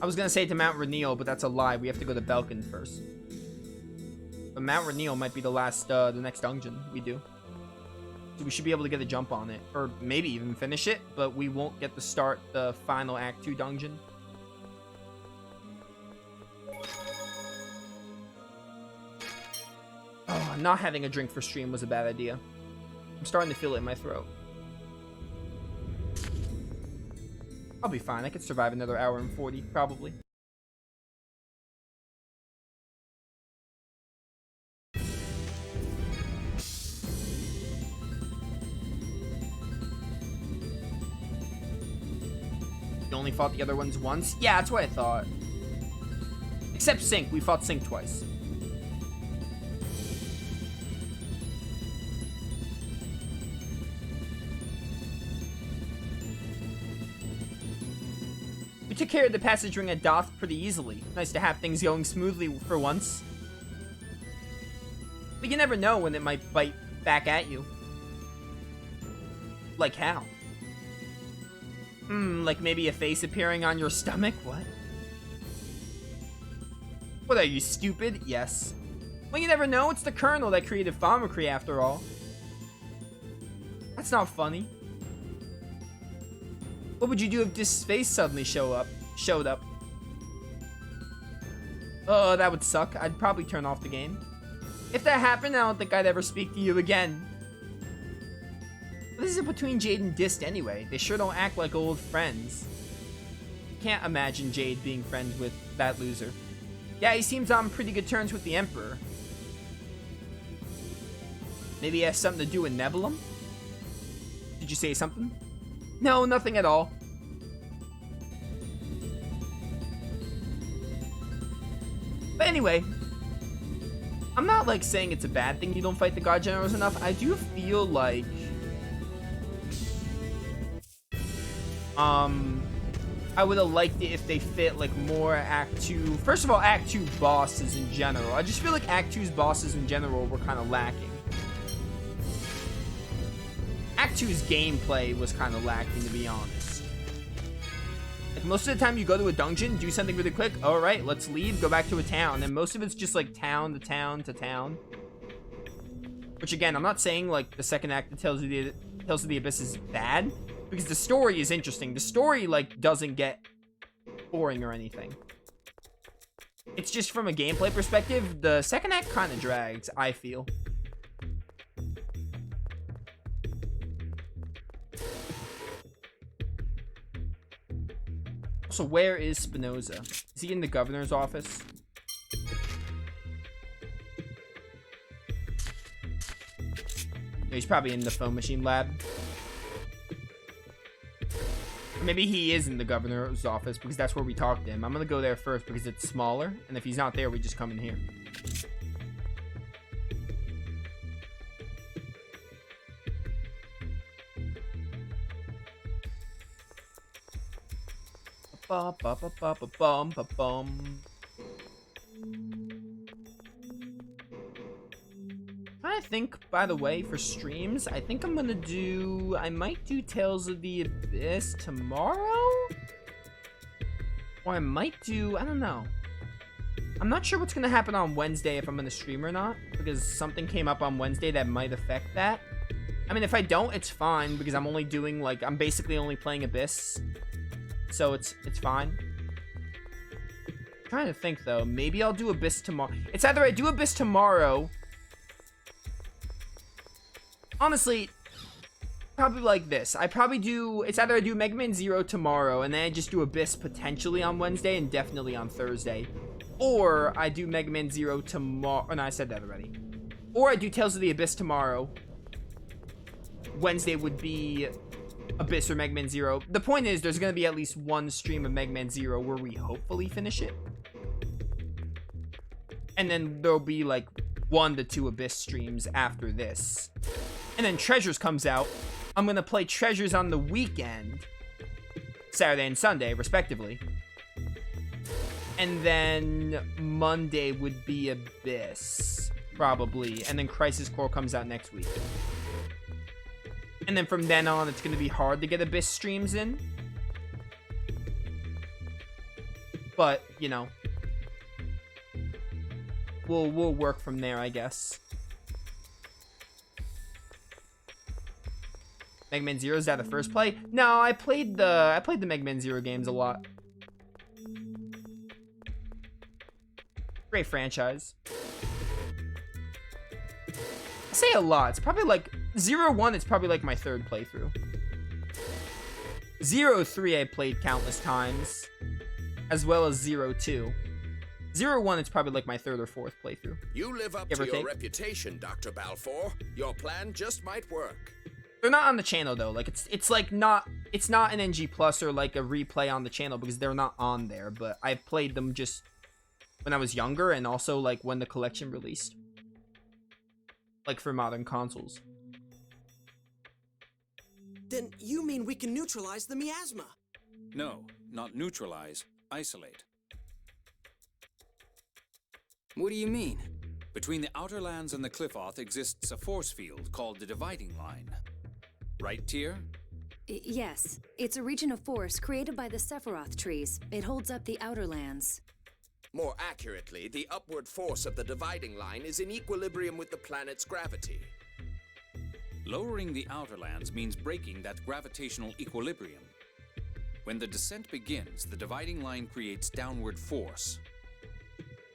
I was gonna say to Mount Rainier, but that's a lie. We have to go to Belkin first. But Mount Rainier might be the next dungeon we do. So we should be able to get a jump on it. Or maybe even finish it, but we won't get to start the final Act 2 dungeon. Oh, not having a drink for stream was a bad idea. I'm starting to feel it in my throat. I'll be fine. I could survive another hour and 40, probably. You only fought the other ones once? Yeah, that's what I thought. Except Sync. We fought Sync twice. We took care of the passage ring at Doth pretty easily. Nice to have things going smoothly for once. But you never know when it might bite back at you. Like how? Like maybe a face appearing on your stomach? What? What are you, stupid? Yes. Well, you never know. It's the Colonel that created Pharmacree after all. That's not funny. What would you do if this face suddenly showed up? Oh, that would suck. I'd probably turn off the game. If that happened, I don't think I'd ever speak to you again. What is it between Jade and Dist anyway? They sure don't act like old friends. Can't imagine Jade being friends with that loser. Yeah, he seems on pretty good terms with the Emperor. Maybe he has something to do with Nebulum? Did you say something? No, nothing at all. But anyway, I'm not like saying it's a bad thing you don't fight the God Generals enough. I do feel like I would have liked it if they fit like more Act 2. First of all, Act 2 bosses in general. I just feel like Act 2's bosses in general were kind of lacking. Act 2's gameplay was kind of lacking, to be honest. Like, most of the time you go to a dungeon, do something really quick. All right, let's leave, go back to a town. And most of it's just like town to town to town. Which again, I'm not saying like the second act of Tales of the Abyss is bad, because the story is interesting. The story like doesn't get boring or anything. It's just from a gameplay perspective, the second act kind of drags, I feel. So where is Spinoza? Is he in the governor's office? No, he's probably in the phone machine lab. Or maybe he is in the governor's office because that's where we talked to him. I'm gonna go there first because it's smaller, and if he's not there, we just come in here. I think, by the way, for streams, I think I'm gonna do... I might do Tales of the Abyss tomorrow? Or I might do... I don't know. I'm not sure what's gonna happen on Wednesday if I'm gonna stream or not, because something came up on Wednesday that might affect that. I mean, if I don't, it's fine, because I'm only doing, like... I'm basically only playing Abyss. So it's fine. I'm trying to think, though. Maybe I'll do Abyss tomorrow. It's either I do Abyss tomorrow... Honestly, probably like this. I probably do... It's either I do Mega Man Zero tomorrow, and then I just do Abyss potentially on Wednesday, and definitely on Thursday. Or I do Mega Man Zero tomorrow... Oh, no, I said that already. Or I do Tales of the Abyss tomorrow. Wednesday would be Abyss or Mega Man Zero. The point is, there's going to be at least one stream of Mega Man Zero where we hopefully finish it. And then there'll be like 1 to 2 Abyss streams after this. And then Treasures comes out. I'm going to play Treasures on the weekend. Saturday and Sunday, respectively. And then Monday would be Abyss. Probably. And then Crisis Core comes out next week. And then from then on, it's going to be hard to get Abyss streams in. But, you know, we'll work from there, I guess. Mega Man Zero, is that the first play? No, I played the Mega Man Zero games a lot. Great franchise. I say a lot. It's probably like 0-1. It's probably like my third playthrough. 0-3 I played countless times, as well as 0-2. 0-1 it's probably like my third or fourth playthrough. You live up to your reputation, Dr. Balfour. Your plan just might work. They're not on the channel though. Like it's like not an NG Plus or like a replay on the channel because they're not on there. But I played them just when I was younger and also like when the collection released, like for modern consoles. Then you mean we can neutralize the miasma? No, not neutralize. Isolate. What do you mean? Between the outer lands and the Cliffoth exists a force field called the Dividing Line. Right, Tyr? Yes. It's a region of force created by the Sephiroth trees. It holds up the outer lands. More accurately, the upward force of the Dividing Line is in equilibrium with the planet's gravity. Lowering the outer lands means breaking that gravitational equilibrium. When the descent begins, the Dividing Line creates downward force.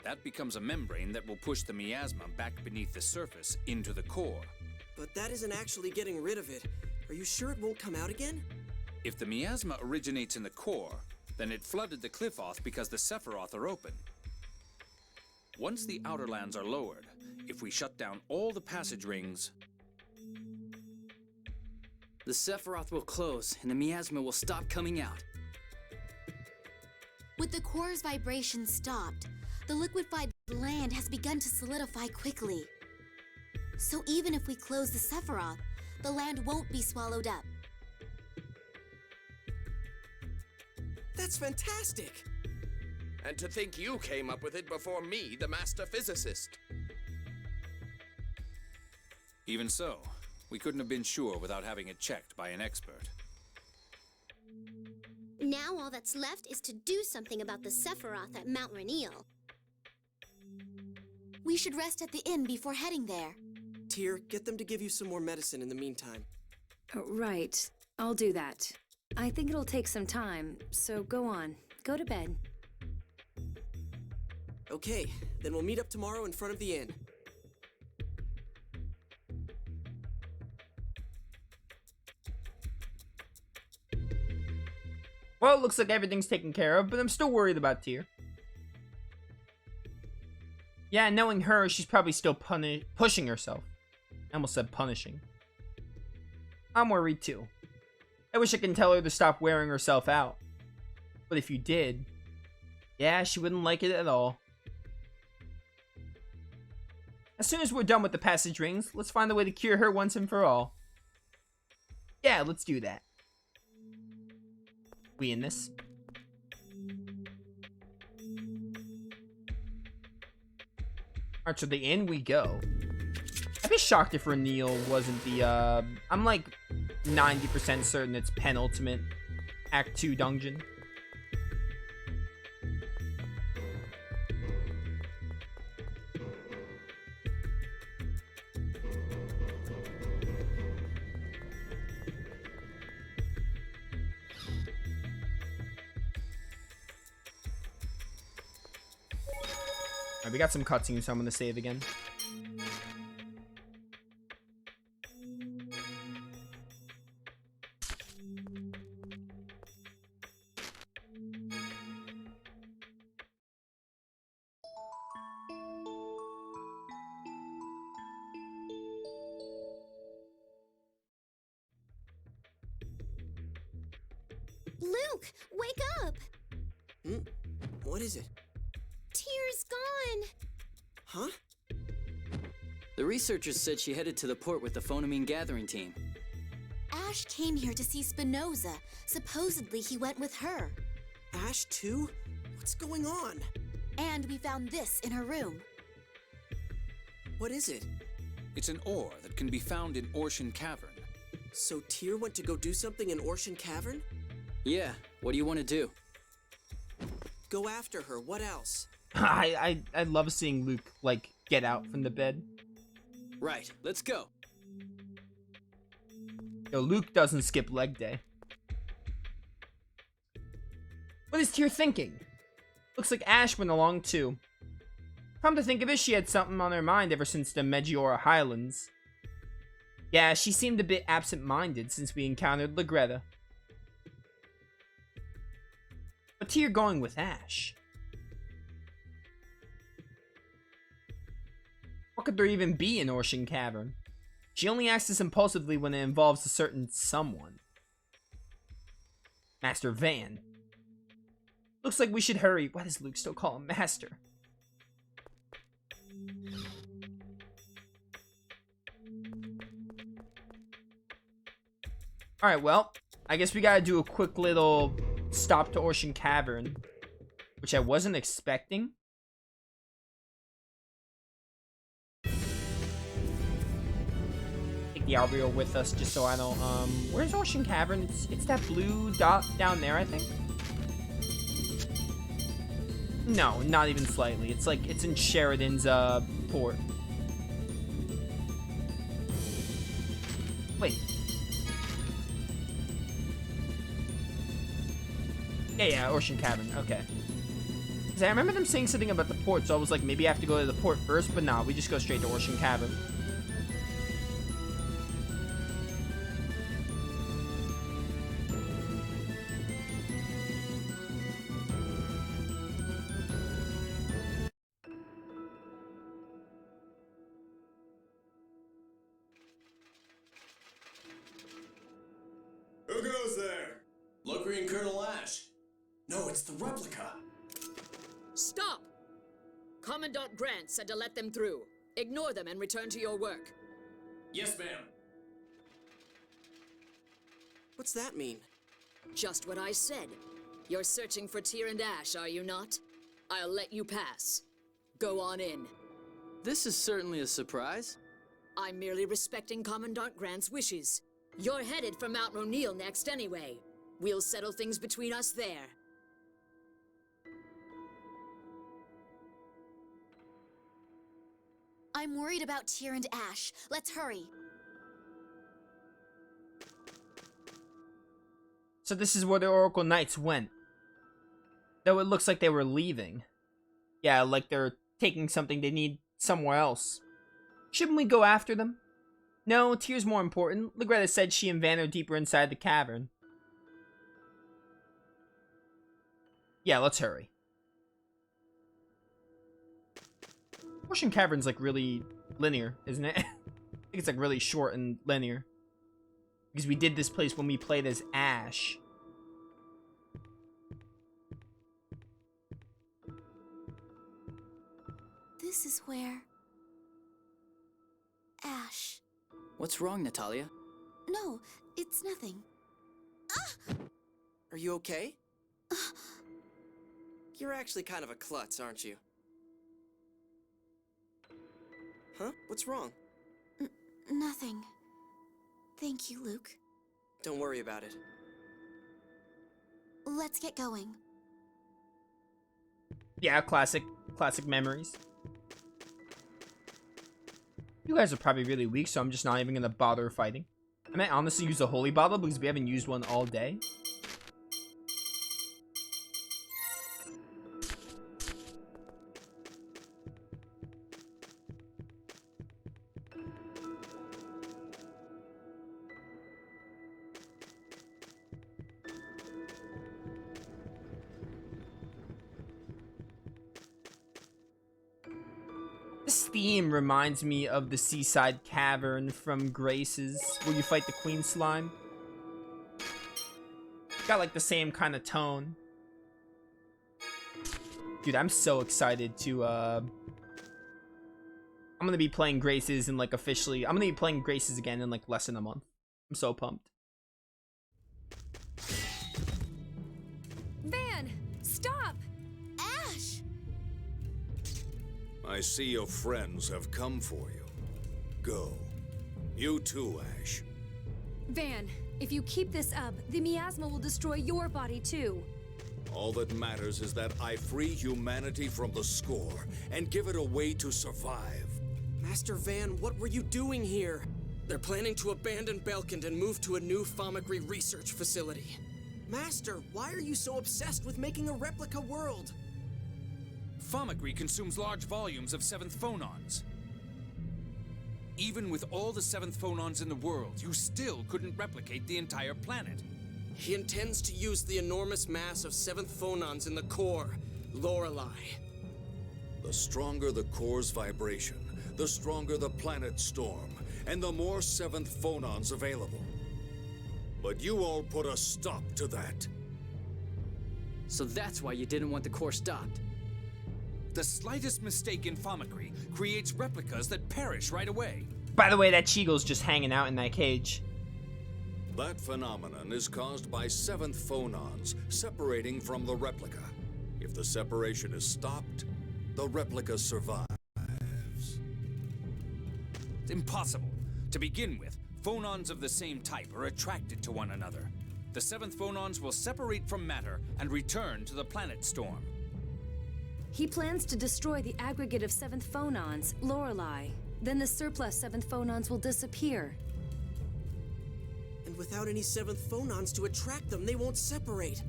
That becomes a membrane that will push the miasma back beneath the surface into the core. But that isn't actually getting rid of it. Are you sure it won't come out again? If the miasma originates in the core, then it flooded the Cliffoth because the Sephiroth are open. Once the outer lands are lowered, if we shut down all the passage rings, the Sephiroth will close and the miasma will stop coming out. With the core's vibration stopped, the liquefied land has begun to solidify quickly. So even if we close the Sephiroth, the land won't be swallowed up. That's fantastic! And to think you came up with it before me, the master physicist. even so, we couldn't have been sure without having it checked by an expert. Now all that's left is to do something about the Sephiroth at Mount Rainiel. We should rest at the inn before heading there. Tyr, get them to give you some more medicine in the meantime. Right. I'll do that. I think it'll take some time, so go on. Go to bed. Okay, then we'll meet up tomorrow in front of the inn. Well, it looks like everything's taken care of, but I'm still worried about Tyr. Yeah, knowing her, she's probably still pushing herself. I almost said punishing. I'm worried too. I wish I could tell her to stop wearing herself out. But if you did, yeah, she wouldn't like it at all. As soon as we're done with the passage rings, let's find a way to cure her once and for all. Yeah, let's do that. We in this? Alright, so the inn we go. I'd be shocked if Rainiel wasn't the, I'm like 90% certain it's penultimate Act 2 dungeon. Alright, we got some cutscenes, so I'm gonna save again. Luke, wake up! What is it? Tyr's gone! Huh? The researchers said she headed to the port with the Phonamine gathering team. Ash came here to see Spinoza. Supposedly he went with her. Ash too? What's going on? And we found this in her room. What is it? It's an ore that can be found in Orshan Cavern. So Tyr went to go do something in Orshan Cavern? Yeah, what do you want to do? go after her. What else? I love seeing Luke, like, get out from the bed. Right, let's go. Yo, Luke doesn't skip leg day. What is Tyr thinking? Looks like Ash went along too. Come to think of it, she had something on her mind ever since the Meggiora Highlands. Yeah, she seemed a bit absent-minded since we encountered Legreta. But Tyr going with Ash? What could there even be in Ocean Cavern? She only acts this impulsively when it involves a certain someone. Master Van. Looks like we should hurry. Why does Luke still call him Master? Alright, well, I guess we gotta do a quick little stop to Ocean Cavern, which I wasn't expecting. Take the Albion with us just so I don't, where's Ocean Cavern? It's that blue dot down there, I think? No, not even slightly. It's like, it's in Sheridan's, port. Wait. Yeah, Ocean Cavern, okay. 'Cause I remember them saying something about the port, so I was like, maybe I have to go to the port first, but nah, we just go straight to Ocean Cavern. Who goes there? Looker and Colonel Ash. No, it's the replica. Stop! Commandant Grant said to let them through. Ignore them and return to your work. Yes, ma'am. What's that mean? Just what I said. You're searching for Tyr and Ash, are you not? I'll let you pass. Go on in. This is certainly a surprise. I'm merely respecting Commandant Grant's wishes. You're headed for Mount Ronil next anyway. We'll settle things between us there. I'm worried about Tyr and Ash. Let's hurry. So this is where the Oracle Knights went. Though it looks like they were leaving. Yeah, like they're taking something they need somewhere else. Shouldn't we go after them? No, Tyr's more important. Legreta said she and Van are deeper inside the cavern. Yeah, let's hurry. Ocean Cavern's like really linear, isn't it? I think it's like really short and linear. Because we did this place when we played as Ash. This is where... Ash. What's wrong, Natalia? No, it's nothing. Are you okay? You're actually kind of a klutz, aren't you? Huh? What's wrong? Nothing. Thank you, Luke. Don't worry about it. Let's get going. Yeah, classic memories. You guys are probably really weak, so I'm just not even gonna bother fighting. I might honestly use a holy bottle because we haven't used one all day. This theme reminds me of the seaside cavern from Grace's, where you fight the queen slime. Got like the same kind of tone. Dude, I'm so excited to, I'm gonna be playing Grace's and like officially, I'm gonna be playing Grace's again in like less than a month. I'm so pumped. Van, stop! Ash! I see your friends have come for you. Go. You too, Ash. Van, if you keep this up, the miasma will destroy your body too. All that matters is that I free humanity from the score and give it a way to survive. Master Van, what were you doing here? They're planning to abandon Belkind and move to a new Famagri research facility. Master, why are you so obsessed with making a replica world? Famagri consumes large volumes of 7th phonons. Even with all the 7th phonons in the world, you still couldn't replicate the entire planet. He intends to use the enormous mass of 7th phonons in the core, Lorelei. The stronger the core's vibration, the stronger the planet storm, and the more 7th phonons available. But you all put a stop to that. So that's why you didn't want the core stopped. The slightest mistake in Famagri creates replicas that perish right away. By the way, that Cheagle's just hanging out in that cage. That phenomenon is caused by 7th phonons separating from the replica. If the separation is stopped, the replica survives. It's impossible. To begin with, phonons of the same type are attracted to one another. The 7th phonons will separate from matter and return to the planet storm. He plans to destroy the aggregate of 7th phonons, Lorelei. Then the surplus 7th phonons will disappear. And without any 7th phonons to attract them, they won't separate.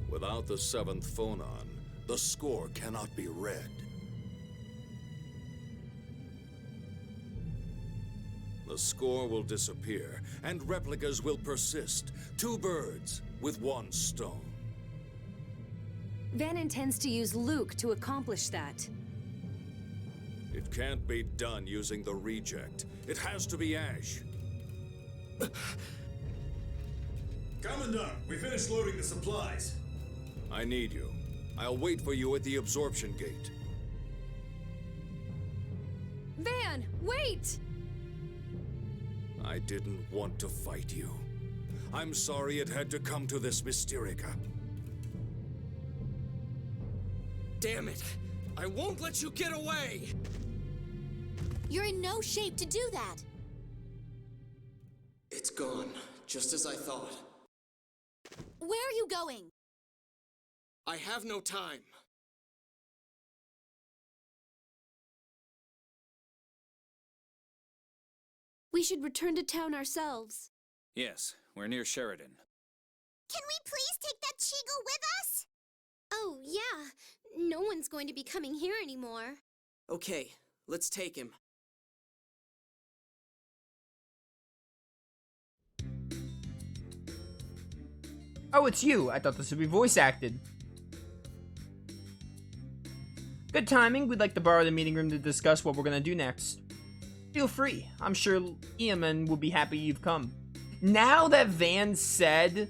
Without the 7th phonon, the score cannot be read. The score will disappear, and replicas will persist. 2 birds with 1 stone. Van intends to use Luke to accomplish that. It can't be done using the reject. It has to be Ash. Commandant, we finished loading the supplies. I need you. I'll wait for you at the absorption gate. Van, wait! I didn't want to fight you. I'm sorry it had to come to this, Mysterica. Damn it! I won't let you get away! You're in no shape to do that. It's gone, just as I thought. Where are you going? I have no time. We should return to town ourselves. Yes, we're near Sheridan. Can we please take that Cheagle with us? Oh, yeah. No one's going to be coming here anymore. Okay, let's take him. Oh, it's you. I thought this would be voice acted. Good timing. We'd like to borrow the meeting room to discuss what we're gonna do next. Feel free. I'm sure Eamon will be happy you've come. Now that Van said,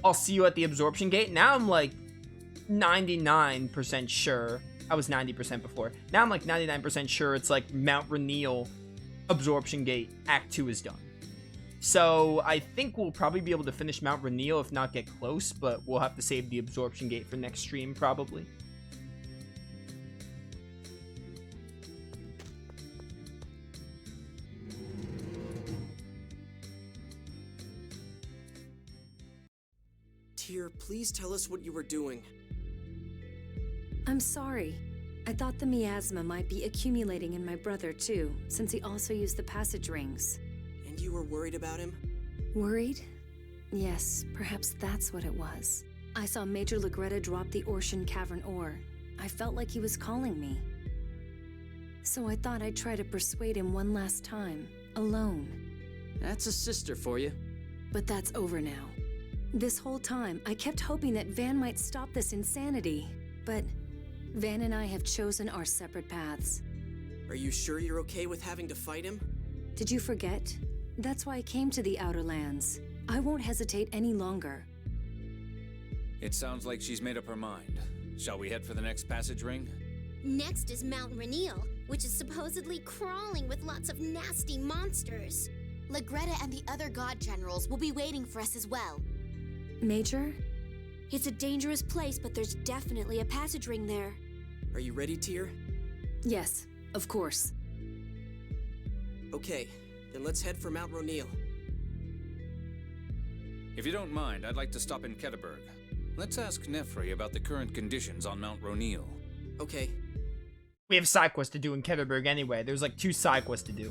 I'll see you at the absorption gate, now I'm like 99% sure. I was 90% before. Now I'm like 99% sure it's like Mount Rainier absorption gate. Act 2 is done. So I think we'll probably be able to finish Mount Rainier, if not get close, but we'll have to save the absorption gate for next stream probably. Tyr, please tell us what you were doing. I'm sorry. I thought the miasma might be accumulating in my brother too, since he also used the passage rings. And you were worried about him? Worried? Yes, perhaps that's what it was. I saw Major Legretta drop the Orshan Cavern ore. I felt like he was calling me. So I thought I'd try to persuade him one last time, alone. That's a sister for you. But that's over now. This whole time, I kept hoping that Van might stop this insanity. But Van and I have chosen our separate paths. Are you sure you're okay with having to fight him? Did you forget? That's why I came to the Outer Lands. I won't hesitate any longer. It sounds like she's made up her mind. Shall we head for the next passage ring? Next is Mount Rainier, which is supposedly crawling with lots of nasty monsters. Legretta and the other god generals will be waiting for us as well. Major? It's a dangerous place, but there's definitely a passage ring there. Are you ready, Tyr? Yes, of course. Okay, then let's head for Mount Rainier. If you don't mind, I'd like to stop in Ketterberg. Let's ask Nefri about the current conditions on Mount Ronil. Okay. We have side quests to do in Ketterberg anyway. There's like 2 side quests to do.